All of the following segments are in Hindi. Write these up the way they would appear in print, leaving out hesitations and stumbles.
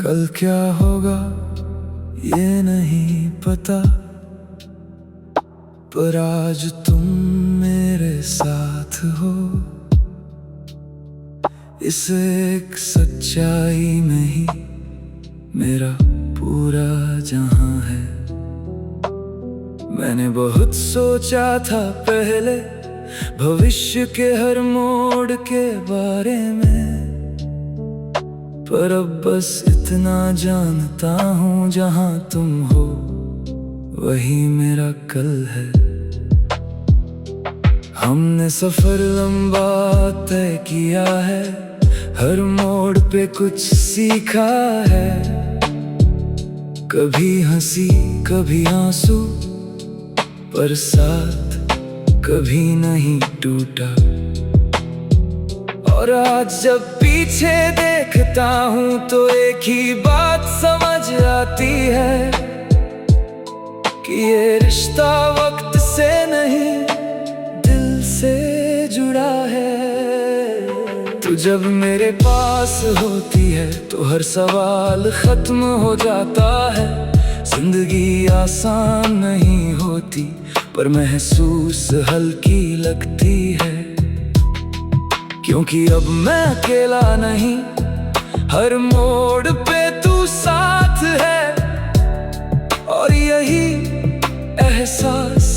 कल क्या होगा ये नहीं पता, पर आज तुम मेरे साथ हो। इस एक सच्चाई में ही मेरा पूरा जहां है। मैंने बहुत सोचा था पहले भविष्य के हर मोड़ के बारे में, पर अब बस इतना जानता हूँ जहाँ तुम हो वही मेरा कल है। हमने सफर लंबा तय किया है, हर मोड़ पे कुछ सीखा है। कभी हंसी कभी आंसू, पर साथ कभी नहीं टूटा। और आज जब पीछे देखता हूँ तो एक ही बात समझ आती है कि ये रिश्ता वक्त से नहीं दिल से जुड़ा है। तू जब मेरे पास होती है तो हर सवाल खत्म हो जाता है। जिंदगी आसान नहीं होती पर महसूस हल्की लगती है, क्योंकि अब मैं अकेला नहीं, हर मोड़ पे तू साथ है। और यही एहसास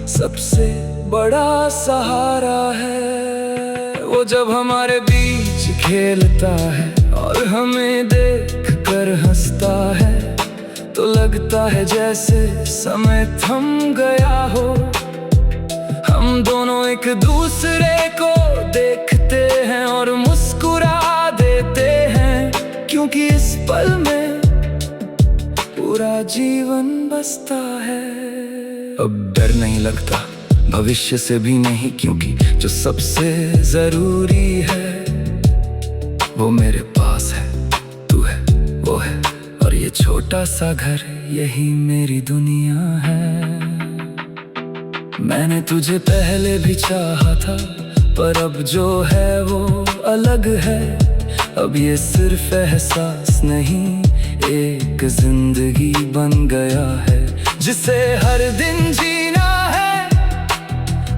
सबसे बड़ा सहारा है। वो जब हमारे बीच खेलता है और हमें देख कर हंसता है, तो लगता है जैसे समय थम गया हो। हम दोनों एक दूसरे को देखते हैं और मुस्कुरा देते हैं, क्योंकि इस पल में पूरा जीवन बसता है। अब डर नहीं लगता भविष्य से भी नहीं, क्योंकि जो सबसे जरूरी है वो मेरे पास है। तू है, वो है, और ये छोटा सा घर यही मेरी दुनिया है। मैंने तुझे पहले भी चाहा था, पर अब जो है वो अलग है। अब ये सिर्फ एहसास नहीं, एक जिंदगी बन गया है, जिसे हर दिन जीना है,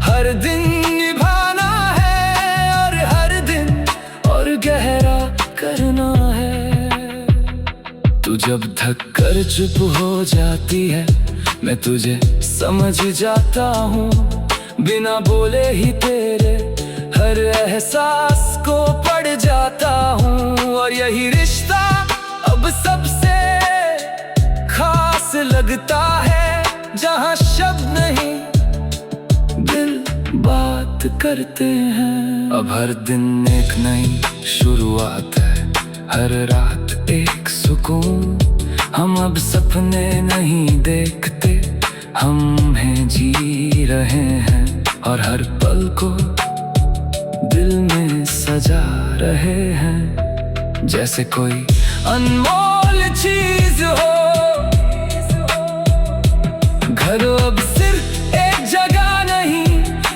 हर दिन निभाना है, और हर दिन और गहरा करना है। तू जब थक कर चुप हो जाती है, मैं तुझे समझ जाता हूँ। बिना बोले ही तेरे हर एहसास को पढ़ जाता हूँ। और यही रिश्ता अब सबसे खास लगता है, जहाँ शब्द नहीं दिल बात करते हैं। अब हर दिन एक नई शुरुआत है, हर रात एक सुकून। हम अब सपने नहीं देखते, हम हैं जी रहे हैं, और हर पल को दिल में सजा रहे हैं, जैसे कोई अनमोल चीज हो। घर अब सिर्फ एक जगह नहीं,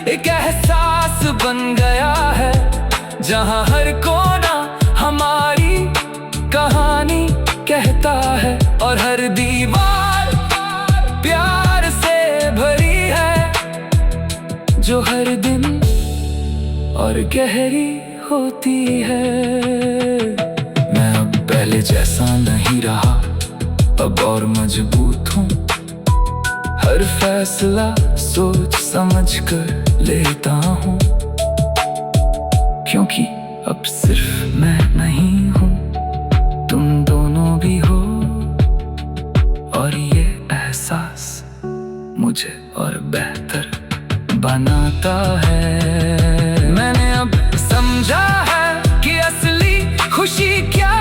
एक एहसास बन गया है, जहां हर कोना हमारी कहानी कहता है, और हर दीवार प्यार से भरी है, जो हर दिन और गहरी होती है। मैं अब पहले जैसा नहीं रहा, अब और मजबूत हूँ। हर फैसला सोच समझ कर लेता हूँ, क्योंकि अब सिर्फ मैं नहीं हूँ, तुम दोनों भी हो। और ये एहसास मुझे और बेहतर बनाता है। मैंने अब समझा है कि असली खुशी क्या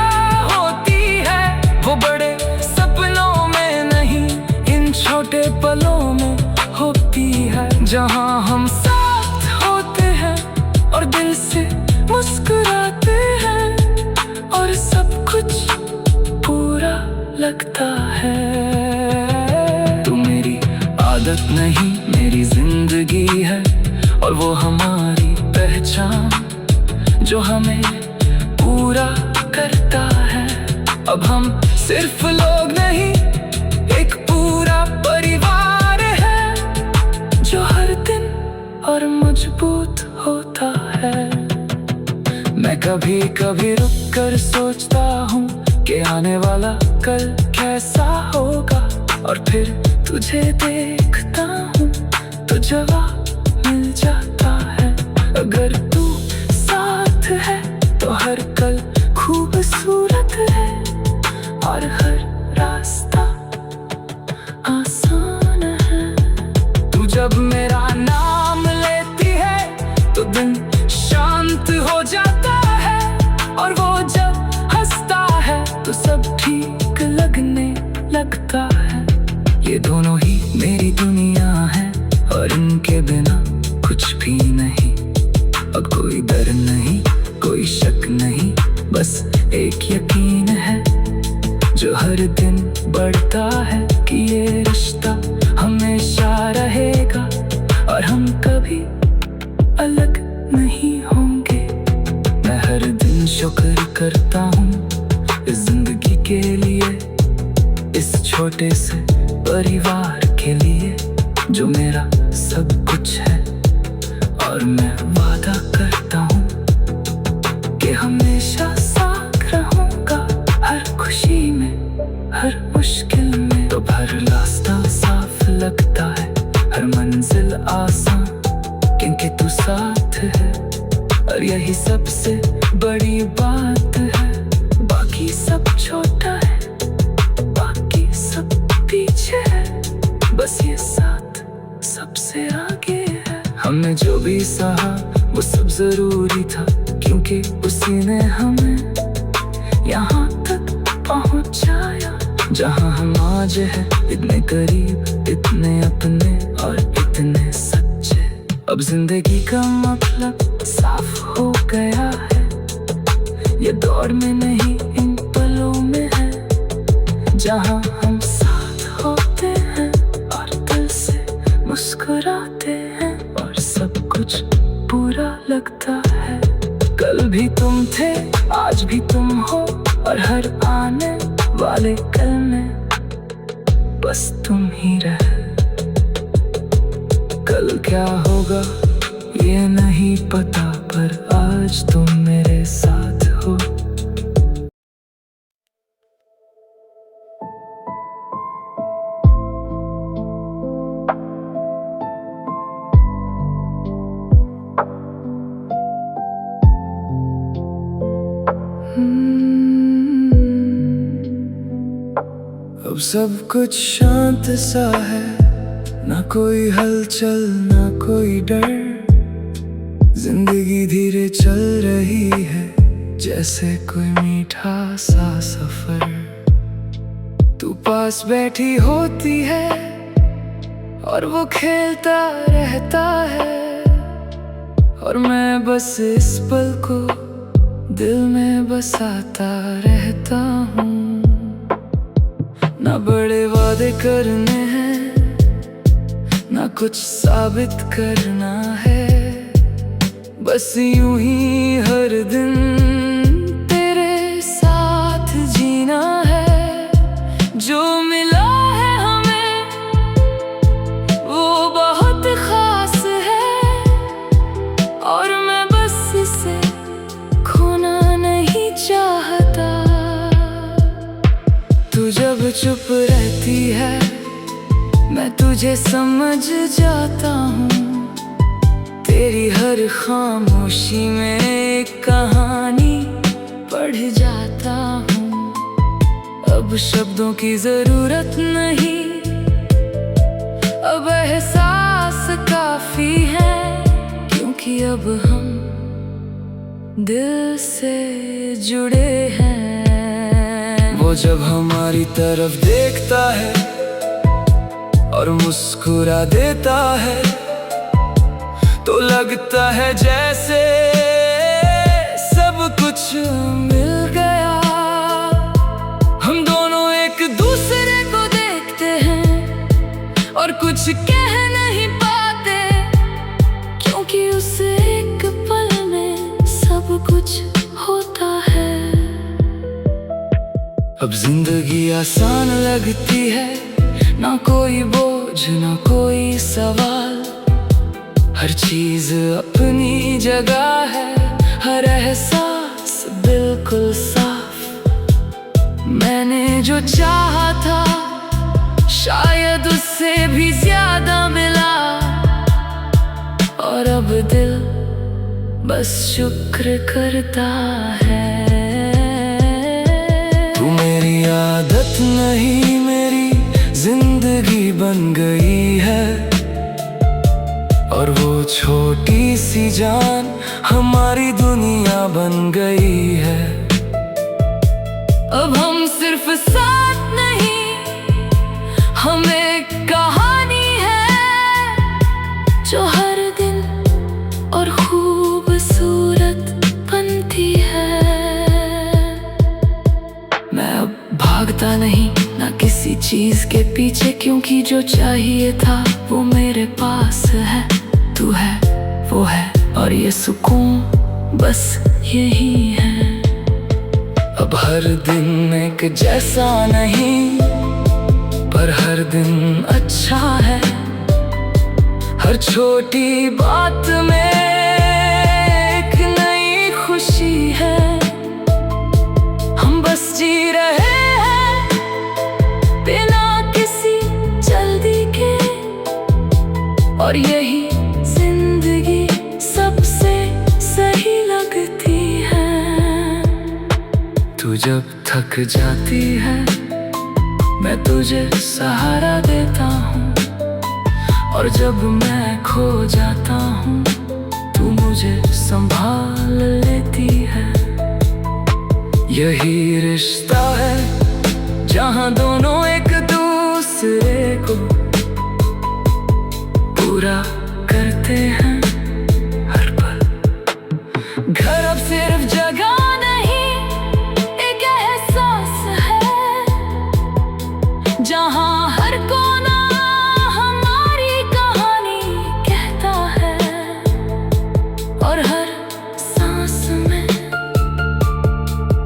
होती है। वो बड़े सपनों में नहीं, इन छोटे पलों में होती है, जहां हम साथ होते हैं और दिल से मुस्कुराते हैं, और सब कुछ पूरा लगता है। तू मेरी आदत नहीं, मेरी जिंदगी है, और वो हमारी पहचान, जो हमें पूरा करता है। अब हम सिर्फ लोग नहीं, एक पूरा परिवार है जो हर दिन और मजबूत होता है। मैं कभी कभी रुक कर सोचता हूँ कि आने वाला कल कैसा होगा, और फिर तुझे देखता हूँ तो जवाब मिल जाता है। अगर तू साथ है तो हर कल खूबसूरत है और हर रास्ता आसान है। तू जब मेरा नाम लेती है तो दिन शांत हो जाता है, और वो जब हंसता है तो सब ठीक लगने लगता है। ये दोनों ही मेरी दुनिया है और इनके बिना कुछ भी नहीं। अब कोई डर नहीं, कोई शक नहीं, बस एक यकीन है जो हर दिन बढ़ता है कि ये रिश्ता हमेशा रहेगा और हम कभी अलग नहीं होंगे। मैं हर दिन शुक्र करता हूँ इस जिंदगी के लिए, इस छोटे से परिवार के लिए जो मेरा सब कुछ है। और मैं वादा करता हूँ कि हमेशा साथ रहूंगा, हर खुशी में हर मुश्किल में। तो हर रास्ता साफ लगता है, हर मंजिल आसान, क्योंकि तू साथ है। और यही सबसे बड़ी बात है, बाकी सब छोटा है, बाकी सब पीछे है, बस ये साथ सबसे आगे है। हमने जो भी सहा वो सब जरूरी था, क्योंकि उसी ने हमें यहाँ तक पहुँचाया जहाँ हम आज हैं। इतने करीब, इतने अपने और इतने सच्चे। अब जिंदगी का मतलब साफ हो गया है, ये दौड़ में नहीं इन पलों में है, जहाँ हम साथ होते हैं और दिल से मुस्कुराते हैं और सब कुछ पूरा लगता है। कल भी तुम थे, आज भी तुम हो, और हर आने वाले कल में बस तुम ही रहे। कल क्या होगा ये नहीं पता, पर आज तुम मेरे साथ हो। अब सब कुछ शांत सा है, ना कोई हलचल ना कोई डर। जिंदगी धीरे चल रही है, जैसे कोई मीठा सा सफर। तू पास बैठी होती है और वो खेलता रहता है, और मैं बस इस पल को दिल में बसाता रहता हूँ। ना बड़े वादे करने हैं, ना कुछ साबित करना है, बस यूं ही हर दिन तेरे साथ जीना है। जो मिला है हमें वो बहुत खास है, और मैं बस इसे खोना नहीं चाहता। तू जब चुप रहती है मैं तुझे समझ जाता हूँ, तेरी हर खामोशी में एक कहानी पढ़ जाता हूँ। अब शब्दों की जरूरत नहीं, अब एहसास काफी है, क्योंकि अब हम दिल से जुड़े हैं। वो जब हमारी तरफ देखता है और मुस्कुरा देता है, तो लगता है जैसे सब कुछ मिल गया। हम दोनों एक दूसरे को देखते हैं और कुछ कह नहीं पाते, क्योंकि उस एक पल में सब कुछ होता है। अब जिंदगी आसान लगती है, ना कोई बोझ ना कोई सवाल। हर चीज अपनी जगह है, हर एहसास बिल्कुल साफ। मैंने जो चाहा था शायद उससे भी ज्यादा मिला, और अब दिल बस शुक्र करता है। तू मेरी आदत नहीं, मेरी जिंदगी बन गई है, और वो छोटी सी जान हमारी दुनिया बन गई है। अब हम सिर्फ साथ नहीं, हम एक कहानी है जो हर दिन और खूबसूरत बनती है। मैं अब भागता नहीं ना किसी चीज के पीछे, क्योंकि जो चाहिए था वो मेरे पास है। तू है, वो है, और ये सुकून बस यही है। अब हर दिन एक जैसा नहीं, पर हर दिन अच्छा है। हर छोटी बात में एक नई खुशी है। हम बस जी रहे हैं बिना किसी जल्दी के, और यही जिंदगी सबसे सही लगती है। तू जब थक जाती है मैं तुझे सहारा देता हूँ, और जब मैं खो जाता हूँ तू मुझे संभाल लेती है। यही रिश्ता है जहाँ दोनों एक दूसरे को पूरा करते हैं हर पल। घर अब सिर्फ जगह नहीं, एक एहसास है, जहाँ हर कोना हमारी कहानी कहता है, और हर सांस में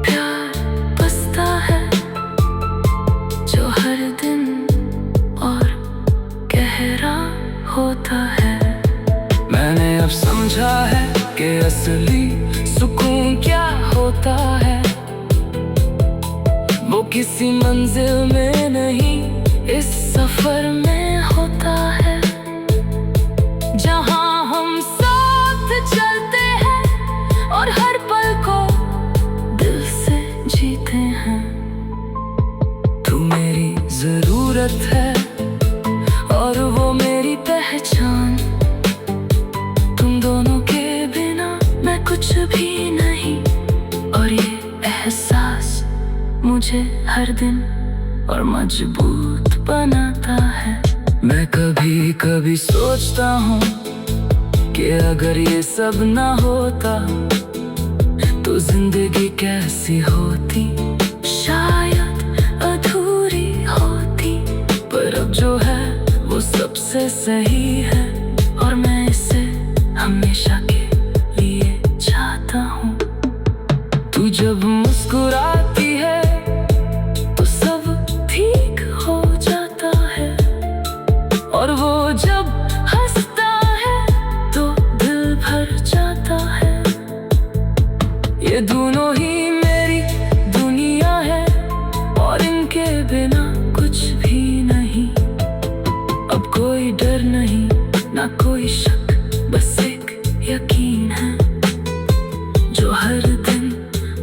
प्यार बसता है, जो हर दिन और गहरा होता है। मैंने अब समझा है कि असली सुकून क्या होता है। वो किसी मंजिल में नहीं, इस सफर में होता है, जहाँ हम साथ चलते हैं और हर पल को दिल से जीते हैं। तू मेरी जरूरत है और वो मेरी पहचान। तुम दोनों के बिना मैं कुछ भी नहीं, और ये एहसास मुझे हर दिन और मजबूत बनाता है। मैं कभी कभी सोचता हूँ कि अगर ये सब ना होता तो जिंदगी कैसी होती, शायद अधूरी होती। पर अब जो है वो सबसे सही है, और मैं इसे हमेशा के लिए चाहता हूँ। तू जब मुस्कुराती है तो सब ठीक हो जाता है, और वो जब हंसता है तो दिल भर जाता है। ये दोनों ही मेरी दुनिया है, और इनके बिना कुछ भी नहीं। अब कोई डर नहीं ना कोई शक, बस एक यकीन है जो हर दिन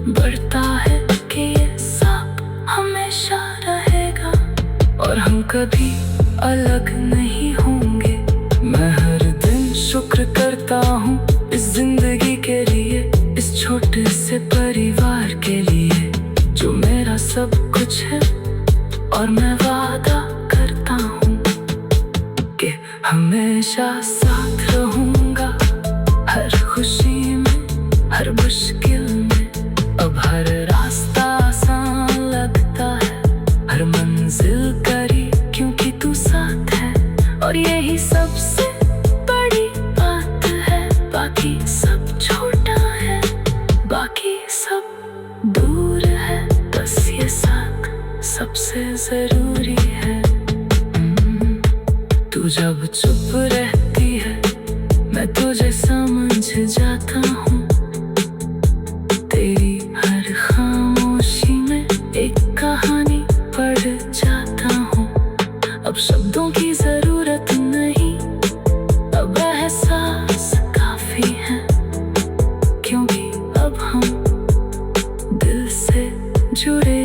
बढ़ता है कि ये साथ हमेशा रहेगा, और हम कभी अलग नहीं होंगे। मैं हर दिन शुक्र करता हूँ इस जिंदगी के लिए, इस छोटे से परिवार के लिए जो मेरा सब कुछ है। और मैं वादा करता हूँ कि हमेशा साथ रहूंगा, हर खुशी में हर मुश्किल में। अब हर रास्ता आसान लगता है, हर मंजिल करीब क्योंकि तू साथ है, और यही सबसे बड़ी बात है। बाकी सब छोटा है, बाकी सब दूर है, बस ये साथ सबसे जरूरी है। तू जब चुप रहती है मैं तुझे समझ जाता हूँ। तेरी हर खामोशी में एक कहानी पढ़ जाता हूँ। अब शब्दों की जरूरत नहीं, अब एहसास काफी है, क्योंकि अब हम दिल से जुड़े